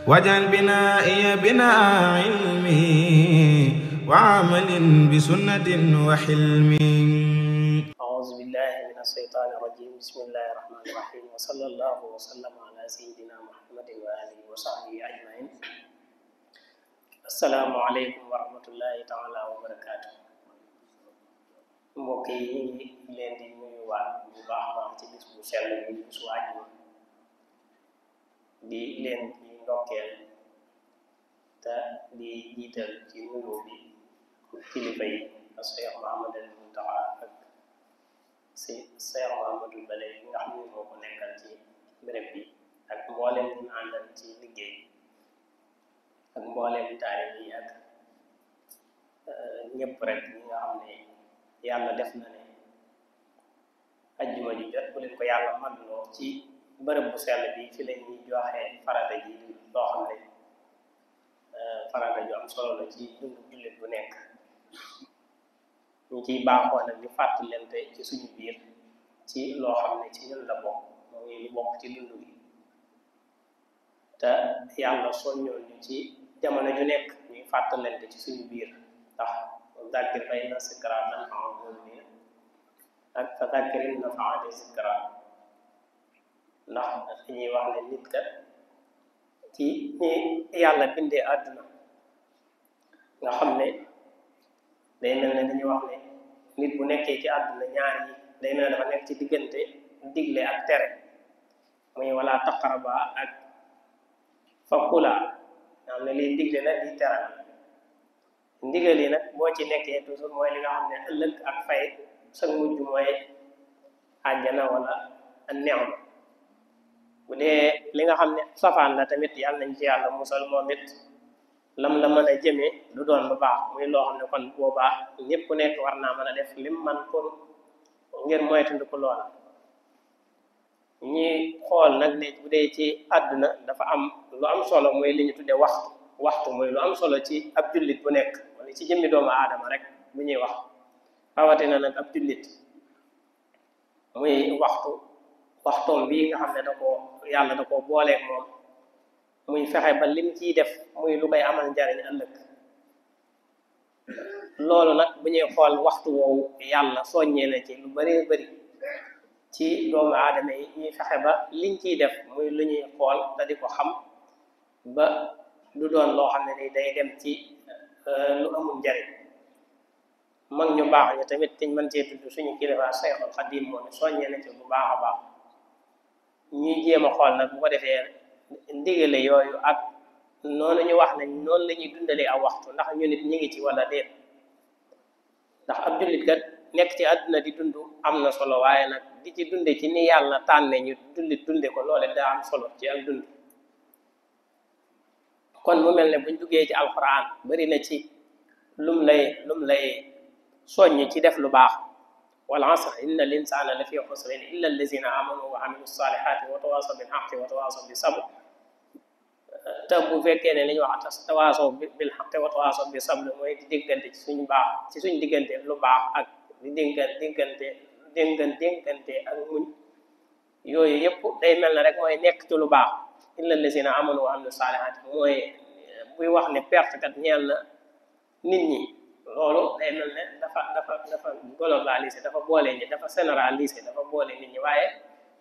واجعل بنائي بناء علم وعمل بسنة وحلم. أعوذ بالله من الشيطان الرجيم. بسم الله الرحمن الرحيم، وصلى الله وسلم على سيدنا محمد وآله وصحبه أجمعين. السلام عليكم ورحمة الله تعالى وبركاته. mbokk yi ñu ngi leen di nuyuwaat bu baax a baax ci bis bu sell bi bisu àjjuma di leen ci ndokkeel te di jiital ci nuyu bi kilifa yi Cheikh Mouhamadul Mountakha ak Cheikh Mouhamadul Bale yi nga xam ne moo ko nekkal ci béréb bi ak mbooleem ñu àndal ci liggéey ak mbooleem taarif yi ak ñëpp rek ñi nga xam ne yàlla def na ne ajjuma ji jot bu leen ko yàlla manloo ci bërëb bu sell bi fi la ñuy joxe farata ji loo xam ne farata ju am solo la ci dundu jullit bu nekk ñu ciy baaxoo nag di fàttalante ci suñu biir ci loo xam ne ci ñun la bokk muy lu bokk ci dundu gi te yàlla soññoon ñu ci jamono ju nekk ñuy fàttalante ci suñu biir ndax zakir fa inna zikraa tanfa'ul mu'miniin ak fa zakkir in nafa'ati zikraa ndax dañuy wax ne nit kat ci ñi yàlla bindee àdduna nga xam ne day mel ne dañuy wax ne nit bu nekkee ci àdduna ñaar yi day mel ne dafa nekk ci diggante digle ak tere muy wala taqraba ak fakula nga xam ne lii digle la di tere ndigal yi nag boo ci nekkee toujours mooy li nga xam ne ëllëg ak fay sa mujj mooy àjjana wala neexma bu dee li nga xam ne safaan la tamit yàlla nañ ci yàlla musal moom it lam la mën a jëmee du doon lu baax muy loo xam ne kon boobaa ñëpp ku nekk war naa mën a def lim man pour ngir moytandiku loola ñi xool nag ne bu dee ci àdduna dafa am lu am solo muy li ñu tuddee waxtu muy lu am solo ci ab jullit bu nekk wala ci jëmmi doomu aadama rek bu ñuy wax rawatina nag ab jullit muy waxtoom bii nga xam ne yàlla da koo booleeg moom muy fexe ba lim ciy def muy lu koy amal njariñ ëllëg loolu nag bu ñuy xool waxtu woowu yàlla soññee na ci lu bëree bëri ci doomu aadama yi ñuy fexe ba liñ ciy def muy lu ñuy xool da di ko xam ba du doon loo xam ne ni day dem ci lu amul njariñ mag ñu baax ñu tamit tiñ mën cee tudd suñu kilifa Seexul Xadiim moom soññee na ci bu baax a baax ñuy jéem a xool nag bu ko defee ndigale yooyu ak noonu ñu wax nañ noonu la ñuy dundalee aw waxtu ndax ñu nit ñi ngi ci wala déet ndax ab jullit kat nekk ci àdduna di dund am na solo waaye nag di ci dunde ci ni yàlla tànne ñu dunde ko loole daa am solo ci ak dund kon mu mel ne buñ duggee ci alquran bari na ci lum lay soññ ci def lu baax wal asr inna al insana la fi xusrin illa allazina amanu wa amilu salihati wa tawasaw bil haqqi wa tawasaw bis sabr te bu fekkee ne li ñu wax tawasaw bil haqqi wa tawasaw bis sabr mooy di diggante ci suñu baax ci suñu diggante lu baax ak di dénkante ak muñ yooyu yëpp day mel ne rek mooy nekk ci lu baax illa allazina amanu wa amilu salihati mooy buy wax ne perte kat ñeel na nit ñi loolu day mel ne dafa globalisé dafa boole ñi dafa généralisé dafa boole nit ñi waaye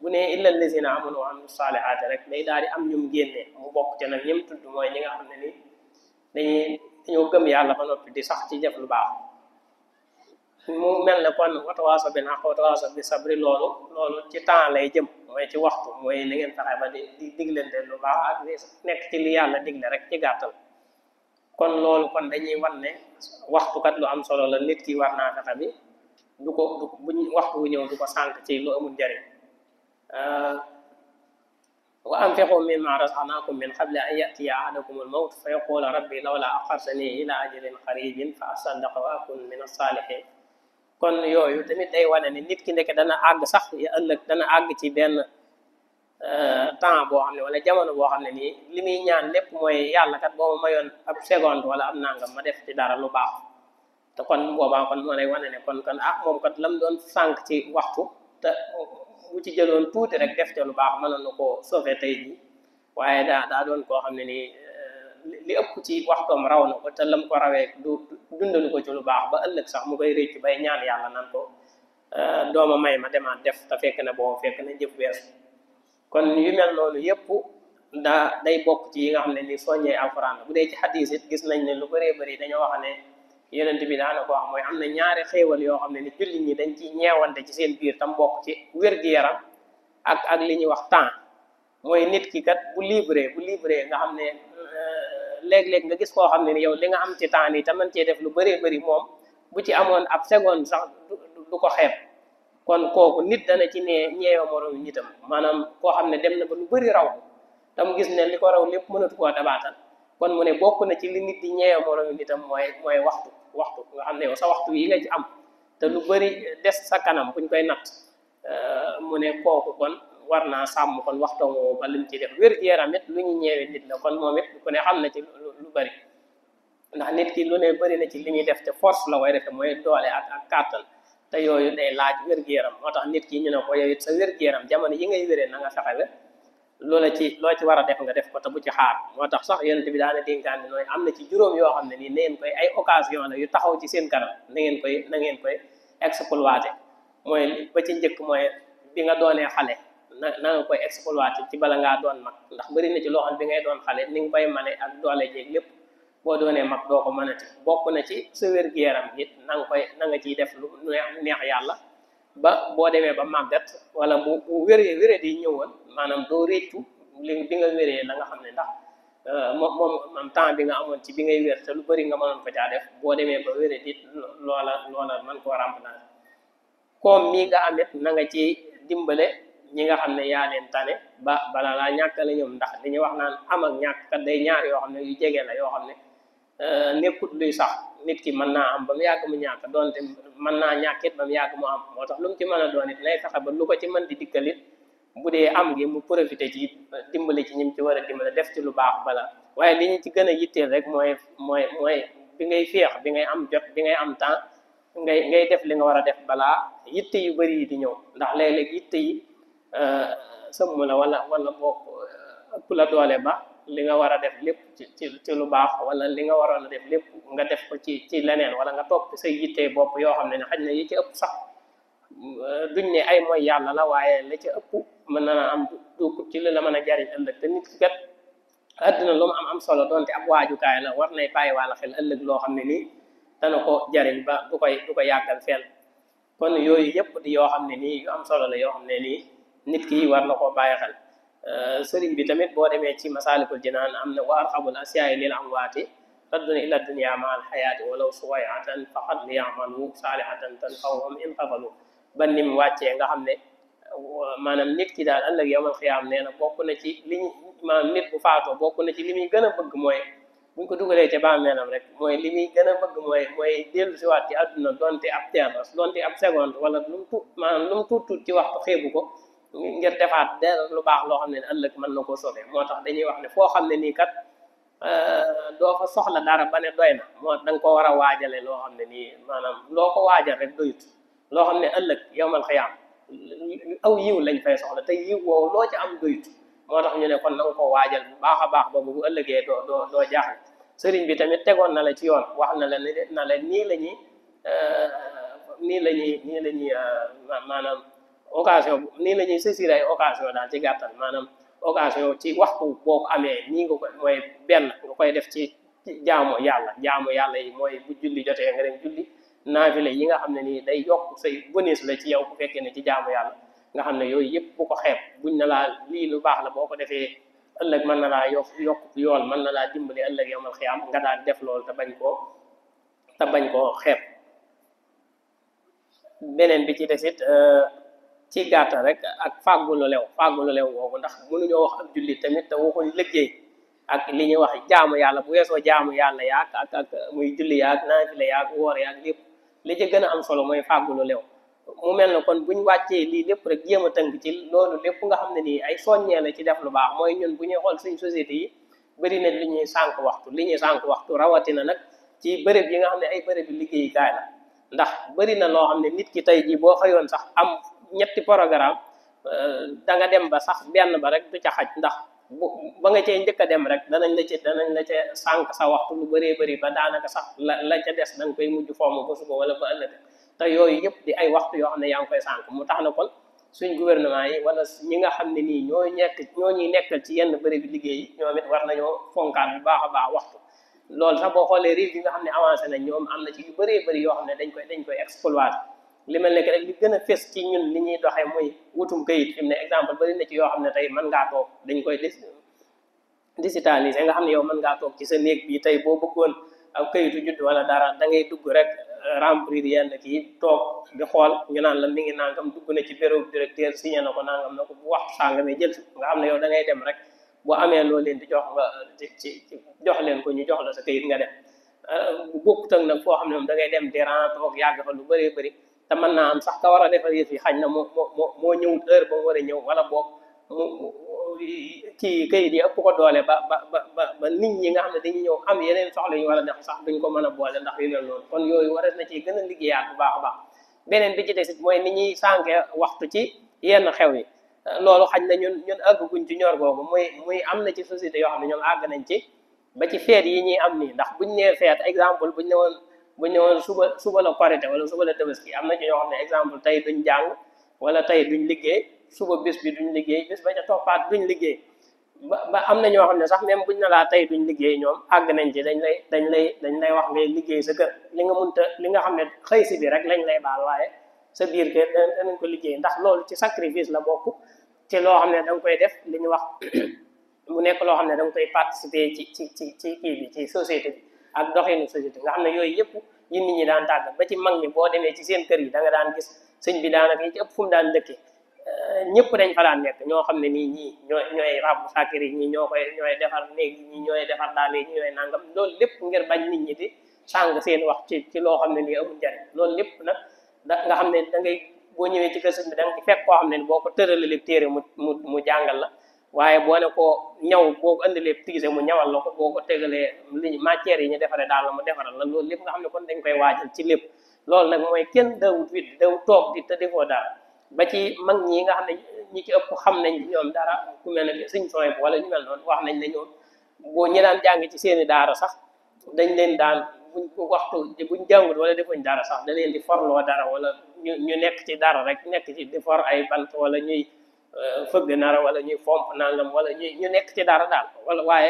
bu ne illa allazina amanu wa amilu salihati rek day daal di am ñum génne mu bokk ci nag ñim tudd mooy ñi nga xam ne ni dañoo gëm yàlla ba noppi di sax ci jëf lu baax mu mel ne kon watawaasaw bil haqqi watawaasaw bis sabri loolu ci temps lay jëm mooy ci waxtu mooy li ngeen fexe ba di diglante lu baax ak nekk ci li yàlla digle rek ci gàttal kon loolu kon dañuy wan ne waxtukat lu am solo la nit ki war naa fexe bi buñ waxtu wu ñëw du ko sànq ci lu amul njariñ wa anfiqu mimma razaqnakum min qabli an ya'tiya ahadakum al-mawt fa yaqula rabbi lawla akhartani ila ajalin qaribin fa asaddaqa wa akun min as-salihin kon yooyu tamit day wane ne nit ki nekk dana àgg sax ëllëg dana àgg ci benn temps boo xam ne wala jamono boo xam ne nii li muy ñaan lépp mooy yàlla kat boo ma mayoon ab seconde wala am nangam ma def ci dara lu baax te kon boobaa kon moo lay wane ne kon moom kat lam doon sànq ci waxtu te bu ci jëloon tuuti rek def ca lu baax mënoon na koo sauver tey jii waaye daa doon koo xam ne nii li ëpp ci waxtoom raw na ko te lam ko rawee du dundalu ko ci lu baax ba ëllëg sax mu koy réccu bay ñaan yàlla nan ko dooma may ma demaat def te fekk na boobu fekk na jëf weesu kon yu mel noonu yëpp day bokk ci yi nga xam ne ni soññee alxuraan bu dee ci xadiis it gis nañ ne lu bëree bëri dañoo wax ne yonent bi daana ko wax mooy am na ñaari xéewal yoo xam ne ni jullit ñi dañ ci ñeewante ci seen biir tam bokk ci wér-gu-yaram ak li ñuy wax temps mooy nit ki kat bu libre nga xam ne léeg-léeg nga gis koo xam ne ni yow li nga am ci temps nii te mën cee def lu bëree bëri moom bu ci amoon ab seconde sax du ko xeeb kon kooku nit dana ci ñeewa moroom nitam maanaam koo xam ne dem na ba lu bëri raw tam gis ne li ko raw lépp mënatu koo dabaatal kon mu ne bokk na ci li nit di ñeewa moroom nitam mooy waxtu nga xam ne yow sa waxtu yi nga ci am te lu bëri des sa kanam buñ koy natt mu ne kooku kon war naa sàmm kon waxtoo moo ba lim ci def wér-gu-yaram it lu ñu ñeewee nit la kon moom it ku ne xam na ci lu bëri ndax nit ki lu ne bëri na ci li muy def te force la koy defe mooy doole ak kàttan te yooyu day laaj wér-gu-yaram moo tax nit ki ñu ne ko yow it sa wér-gu-yaram jamono yi ngay wéree na nga fexe loo ci war a def nga def ko te bu ci xaar moo tax sax yonent bi daana dénkaan ne nooy am na ci juróom yoo xam ne nii na ngeen koy ay occasion la yu taxaw ci seen kanam na ngeen koy exploité mooy ba ci njëkk mooy bi nga doonee xale na nga koy exploité ci bala ngaa doon mag ndax bëri na ci loo xam bi ngay doon xale ni nga koy mane ak doole jéeg lépp boo doonee mag doo ko mënati bokk na ci sa wér-gu-yaram it na nga ciy def lu neex yàlla ba boo demee ba màggat wala bu wéree di ñëwoon maanaam doo réccu bi nga wéree la nga xam ne ndax moom temps bi nga amoon ci bi ngay wér te lu bëri nga mënoon ko caa def boo demee ba wéree dit loola mën koo remplacer comme mii nga amit na nga ci dimbale ñi nga xam ne yaa leen tane bala laa ñàkkale ñoom ndax li ñuy wax naan am ak ñàkk kat day ñaar yoo xam ne yu jege la yoo xam ne nekkut luy sax nit ki mën naa am ba mu yàgg mu ñàkk doonte mën naa ñàkkit ba mu yàgg mu am moo tax lu mu ci mën a doon it lay fexe ba lu ko ci mën di dikkalit bu dee am gi mu profité ci dimbali ci ñim ci war a dimbale def ci lu baax bala waaye li ñu ci gën a yitteel rek mooy bi ngay féex bi ngay am jot bi ngay am temps ngay def li nga war a def balaa yitte yu bëri yi di ñëw ndax léeg-léeg yitte yi sëmm la wala boo ëpp la doole ba li nga war a def lépp ci lu baax wala li nga waroon a def lépp nga def ko ci leneen wala nga topp say yitte bopp yoo xam ne xaj na yi ci ëpp sax duñ ne ay mooy yàlla la waaye la ci ëpp mën na am du ci li la mën a jariñ ëllëg te nit ki kat àdduna lu mu am solo doonte ab waajukaay la war nay bàyyi wàlla xel ëllëg loo xam ne nii dana ko jariñ ba du ko yàggal fenn kon yooyu yëpp di yoo xam ne nii yu am solo la yoo xam ne nii nit ki war na koo bàyyi xel sëriñ bi tamit boo demee ci masaalikul jinaan am na wa arxabul asyaai lil amwaati raddun ila dunya ma al xayaati walaw suwayatan faqad li yamalu saalihatan tanfawhum in qabalu ba nim wàccee nga xam ne maanaam nit ki daal ëllëg yawmal xiyaam nee na bokk na ci maanaam nit bu faatoo bokk na ci li muy gën a bëgg mooy buñ ko dugalee ca bàmmeelam rek mooy li muy gën a bëgg mooy dellu si waat ci àdduna donte ab terras donte ab seconde wala lu mu tuut ci waxtu xeebu ko ngir defaat dara lu baax loo xam ne ëllëg mën na koo soobee moo tax dañuy wax ne foo xam ne nii kat doo fa soxla dara ba ne doy na moo da nga ko war a waajale loo xam ne nii maanaam loo ko waajal rek doyut loo xam ne ëllëg yawmal xiyaam aw yiw lañ fay soxla te yiw woowu loo ci am doyut moo tax ñu ne kon na nga ko waajal bu baax a baax ba bu ëllëgee doo jaaxle sëriñ bi tamit tegoon na la ci yoon wax na la nii la ñuy maanaam occasion nii la ñuy saisir ay occasion daal ci gàttal maanaam occasion ci waxtu boo ko amee nii nga ko mooy benn nga koy def ci jaamu yàlla yi mooy bu julli jotee nga dem julli naafile yi nga xam ne nii day yokk say bonus la ci yow bu fekkee ne ci jaamu yàlla nga xam ne yooyu yëpp bu ko xeeb buñ na laa lii lu baax la boo ko defee ëllëg mën na laa yokk yool mën na laa dimbali ëllëg yawmal xiyaam nga daal def loolu te bañ koo xeeb beneen bi ci desit ci gàttal rek ak fàggu lu lew googu ndax mënuñoo wax ak jullit tamit te waxuñ liggéey ak li ñuy wax jaamu yàlla bu weesoo jaamu yàlla yaag ak muy julli yaag naafila yaag woor yaag lépp li ci gën a am solo mooy fàggu lu lew mu mel na kon buñ wàccee lii lépp rek jéem a tënk ci loolu lépp nga xam ne nii ay soññee la ci def lu baax mooy ñun bu ñuy xool suñ société yi bëri na li ñuy sànq waxtu rawatina nag ci bërëb yi nga xam ne ay bërëb yi liggéeyukaay la ndax bëri na loo xam ne nit ki tey jii boo xëyoon sax am ñetti programme da nga dem ba sax benn ba rek du ca xaj ndax ba nga cee njëkk a dem rek danañ la ca sànq sa waxtu lu bëree bëri ba daanaka sax la ca des da nga koy mujj fomm ba suba wala ba ëllëg te yooyu yëpp di ay waxtu yoo xam ne yaa ngi koy sànq mu tax na kon suñ gouvernement yi wala ñi nga xam ne nii ñoo ñuy nekkal ci yenn bëri bi liggéey yi ñoom it war nañoo fonkaat bu baax a baax waxtu loolu sax boo xoolee réew yi nga xam ne avancé nañ ñoom am na ci yu bëree bëri yoo xam ne dañ koy exploiter li mel ne que rek li gën a fës ci ñun li ñuy doxee muy wutum kayit fi mu ne exemple bëri na ci yoo xam ne tey mën ngaa toog dañ koy digitaliser nga xam ne yow mën ngaa toog ci sa néeg bi tey boo bëggoon ak kayitu judd wala dara da ngay dugg rek remplir yenn kii toog di xool ñu naan la mi ngi nangam dugg na ci bureau directeur signé na ko nangam na ko bu waxtu sàngamee jël nga xam ne yow da ngay dem rek boo amee loo leen di jox nga ci jox leen ko ñu jox la sa kayit nga dem bu bokkut ak nag foo xam ne moom da ngay dem di ran toog yàgg fa lu bëree bëri te mën naa am sax ka war a defar yëf yi xañ na moo ñëwut heure ba mu war a ñëw wala boog mu kii kayit yi ëpp ko doole ba nit ñi nga xam ne dañuy ñëw am yeneen soxla ñu war a def sax duñ ko mën a boole ndax yu mel noonu kon yooyu warees na ci gën a liggéeyaat bu baax a baax beneen bi ci desit mooy ni ñuy sànke waxtu ci yenn xew yi loolu xañ na ñun àgguñ ci ñor googu muy am na ci société yoo xam ne ñoom àgg nañ ci ba ci feet yi ñuy am nii ndax buñ nee feet exemple buñ ne woon suba la korité wala suba la tabaski am na ci ñoo xam ne exemple tey duñ jàng wala tey duñ liggéey suba bis bi duñ liggéey bis ba ca toppaat duñ liggéey ba am na ñoo xam ne sax même buñ na laa tey duñ liggéey ñoom àgg nañ ci dañ lay wax ngay liggéey sa kër li nga xam ne xëy si bi rek lañ lay baal waaye sa biir kër danañ ko liggéey ndax loolu ci sacrifice la bokk ci loo xam ne da nga koy def li ñu wax mu nekk loo xam ne da nga koy participer ci kii bi ci société bi ak doxinu société nga xam ne yooyu yëpp yi nit ñi daan tàggat ba ci mag ñi boo demee ci seen kër yi da nga daan gis sëñ bi daanaka yi ci ëpp fu mu daan dëkkee ñëpp dañ fa daan nekk ñoo xam ne nii ñii ñooy ràbbu sàkkiri ñii ñooy defar néeg ñii ñooy defar daal yi ñii ñooy nangam loolu lépp ngir bañ nit ñi di sàng seen wax ci loo xam ne nii amul njariñ loolu lépp nag nga xam ne da ngay boo ñëwee ci kër sëñ bi da nga ci fekk koo xam ne boo ko tëralee téere mu jàngal la waaye boo ne ko ñaw boo ko andilee tiise mu ñawal la ko boo ko tegalee li matières yi ñu defaree daal la mu defaral la loolu lépp nga xam ne kon dañ koy waajal ci lépp loolu nag mooy kenn dawut wit daw toog di te defoo dara ba ci mag ñi nga xam ne ñi ci ëpp xam nañ ñoom dara ku mel ne suñ sooy wala ñu mel noonu wax nañ ne ñoom boo ñi daan jàng ci seeni daara sax dañ leen daan buñ jàngut wala defuñ dara sax da leen di forloo dara wala ñu nekk ci dara rek nekk ci di for ay bant wala ñuy fëgg nara wala ñuy fomp nangam wala ñu nekk ci dara daal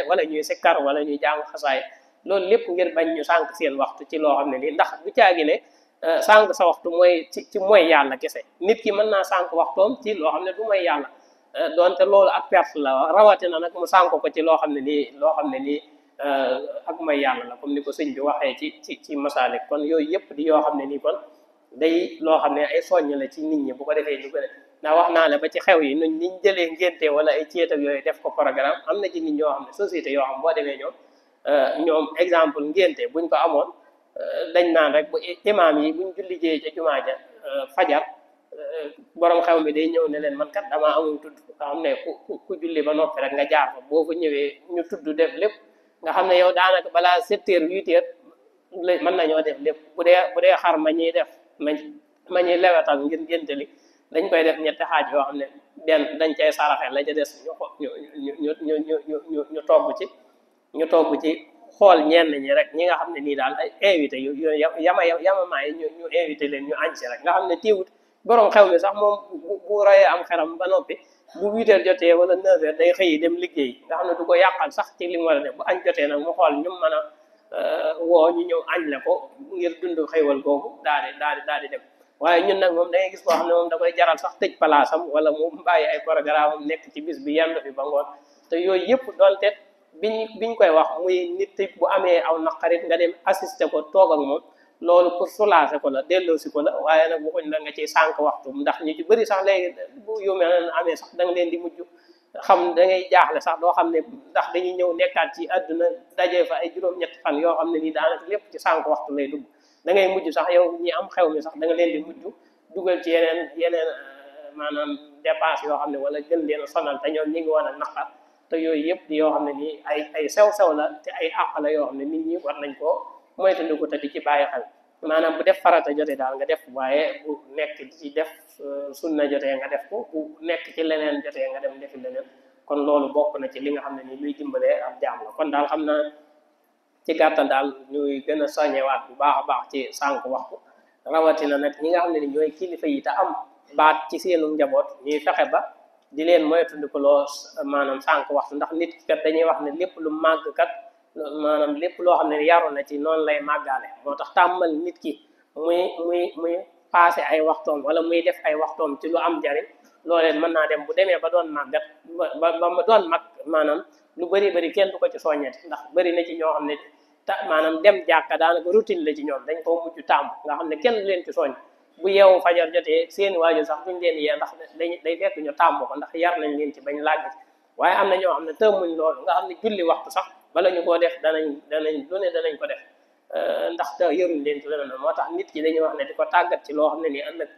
wala ñuy sikkar wala ñuy jàng xasaay loolu lépp ngir bañ ñu sànq seen waxtu ci loo xam ne nii ndax du caagi ne sànq sa waxtu mooy ci mooy yàlla kese nit ki mën naa sànq waxtoom ci loo xam ne du mooy yàlla donte loolu ak perte la rawatina nag mu sànq ko ci loo xam ne nii ak mooy yàlla la comme ni ko sëñ bi waxee ci masaalik kon yooyu yëpp di yoo xam ne nii kon day loo xam ne ay soññ la ci nit ñi bu ko defee ñu gën a ndax wax naa la ba ci xew yi nuñ niñ jëlee ngénte wala ay ceet ak yooyu def ko programme am na ci nit ñoo xam ne société yoo xam boo demee ñoom exemple ngénte buñ ko amoon dañ naan rek bu imaam yi buñ julli jee ca jumaa ja fajar borom xew mi day ñëw ne leen man kat damaa amul tudd nga xam ne ku julli ba noppi rek nga jaar fa boo fa ñëwee ñu tudd def lépp nga xam ne yow daanaka balaa 7 heures 8 heures mën nañoo def lépp bu dee xar ma ñuy def ma ñuy lewetal ngir ngénte li dañ koy def ñetti xaaj yoo xam ne benn dañ cay saraxe la ca des ñu togg ci xool ñenn ñi rek ñi nga xam ne nii daal ay invité yu yamamaa yi ñu invité leen ñu añ si rek nga xam ne tiiwut borom xew mi sax moom bu royee am xeram ba noppi bu 8 heures jotee wala 9 heures day xëyi dem liggéey nga xam ne du ko yàqal sax ci li mu war a def bu añ jotee nag mu xool ñu mën a woo ñu ñëw añ la ko ngir dund xëywal googu daal di dem waaye ñun nag moom da ngay gis koo xam ne moom da koy jaral sax tëj palaasam wala mu bàyyi ay programme am nekk ci bis bi yendu fi ba ngoon te yooyu yëpp doonte biñ koy wax muy nit bu amee aw naqarit nga dem assister ko toog ak moom loolu pour soulager ko la delloosi ko la waaye nag waxuñ la nga ci sànq waxtu ndax ñu ci bëri sax léegi bu yu mel ne amee sax da nga leen di mujj xam da ngay jaaxle sax doo xam ne ndax dañuy ñëw nekkaat ci àdduna dajee fa ay juróom-ñetti fan yoo xam ne nii daanaka lépp ci sànq waxtu lay dugg da ngay mujj sax yow ñi am xew mi sax da nga leen di mujj dugal ci yeneen maanaam dépense yoo xam ne wala gën leen a sonal te ñoom ñi ngi woon a naqar te yooyu yëpp di yoo xam ne nii ay sew-sew la te ay àq la yoo xam ne nit ñi war nañ koo moytandiku te di ci bàyyi xel maanaam bu def farata jotee daal nga def waaye bu nekk ci def sunna jotee nga def ko bu nekk ci leneen jotee nga dem defi leneen kon loolu bokk na ci li nga xam ne ni luy dimbalee ab jaam la kon daal xam naa ci gàttal daal ñuy gën a soññewaat bu baax a baax ci sànq waxtu rawatina nag ñi nga xam ne ni ñooy kilifa yi te am baat ci seenu njaboot ñuy fexe ba di leen moytandiku loo maanaam sànq waxtu ndax nit ki kat dañuy wax ne lépp lu màgg kat maanaam lépp loo xam ne yaru na ci noonu lay màggaale moo tax tàmmal nit ki muy passé ay waxtoom wala muy def ay waxtoom ci lu am njariñ looleen mën naa dem bu demee ba doon màggat ba doon mag maanaam lu bari kenn du ko ci soññati ndax bari na ci ñoo xam ne maanaam dem jàkka daanaka routine la ci ñoom dañ koo mujj tàmm nga xam ne kenn du leen ci soññ bu yeewu fajar jotee seeni waajur sax duñ leen yee ndax day fekk ñu tàmm ko ndax yar nañ leen ci bañ laaj waaye am na ñoo xam ne tëmmuñ loolu nga xam ne julli waxtu sax bala ñu koo def danañ lu ne danañ ko def ndax te yaruñ leen ci leneen moo tax nit ki dañuy wax ne di ko tàggat ci loo xam ne nii ëllëg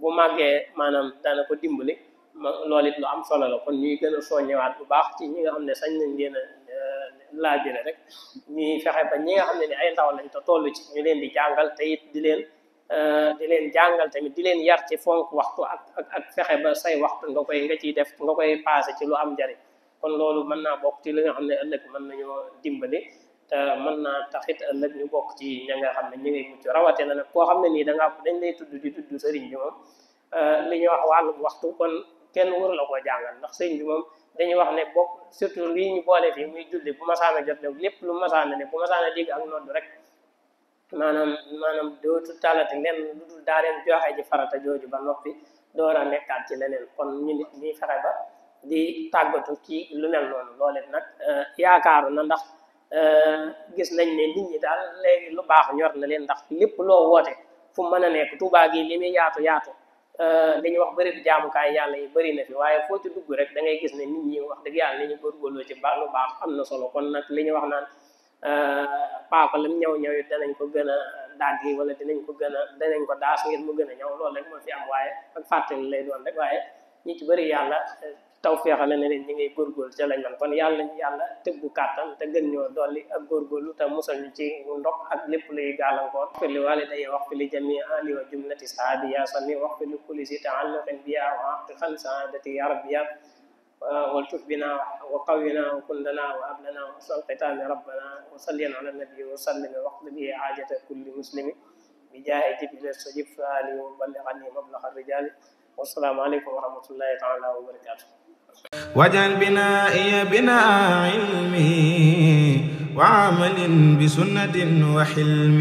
bu màggee maanaam dana ko dimbali loolu it lu am solo la kon ñuy gën a soññewaat bu baax ci ñi nga xam ne sañ nañ leen a laajale rek ñuy fexe ba ñi nga xam ne ni ay ndaw lañ te toll ci ñu leen di jàngal te it di leen jàngal tamit di leen yar ci fonk waxtu ak fexe ba say waxtu nga ciy def nga koy passé ci lu am njariñ kon loolu mën naa bokk ci li nga xam ne ëllëg mën nañoo dimbali te mën naa taxit ëllëg ñu bokk ci ña nga xam ne ñu ngay mucc rawate na nag koo xam ne nii dañ lay tudd di tudd sëriñ bi moom li ñuy wax wàllum waxtu kon kenn waru la koo jàngal ndax sëriñ bi moom dañuy wax ne bokk surtout lii ñu boole fii muy julli bu masaana jot lépp lu masaana ne bu masaana dégg ak nodd rek maanaam dootu talati lenn lu dul daa leen joxe ji farata jooju ba noppi door a nekkaat ci leneen kon ñu nit ñuy fexe ba di tàggatu ci lu mel noonu loole nag yaakaaru na ndax gis nañ ne nit ñi daal léegi lu baax ñor na leen ndax lépp loo woote fu mën a nekk Tuubaa gi li muy yaatu li ñuy wax bëri du jaamukaay yàlla yi bëri na fi waaye foo ci dugg rek da ngay gis ne nit ñi wax dëgg yàlla ni ñu góorgóorloo ci lu baax am na solo kon nag li ñu wax naan paaka lam ñëw it danañ ko gën a daggi wala danañ ko daas ngir mu gën a ñëw loolu rek moo fi am waaye ak fàttali lay doon rek waaye ñi ci bëri yàlla taw feexale na leen ñi ngay góorgóorlu ca lañ man kon yàlla tëggu kàttan te gën ñoo dolli ak góorgóorlu te musal ñu ci ndox ak lépp luy gàllankoor wax fi li waliday wax fi li jami ali wa jumlati sahabi ya sanni wax fi li kulli si taalluqin biya wa haqiqan saadati ya rabbiya والتف بنا وقونا وكن لنا وهب لنا وحسن الختام ربنا وصلي على النبي وسلم واقض به حاجة كل مسلم بجاه جبريل استجب سؤالي وبلغ عني مبلغ الرجال والسلام عليكم ورحمة الله تعالى وبركاته واجعل بنائي بناء علمي وعمل بسنة وحلم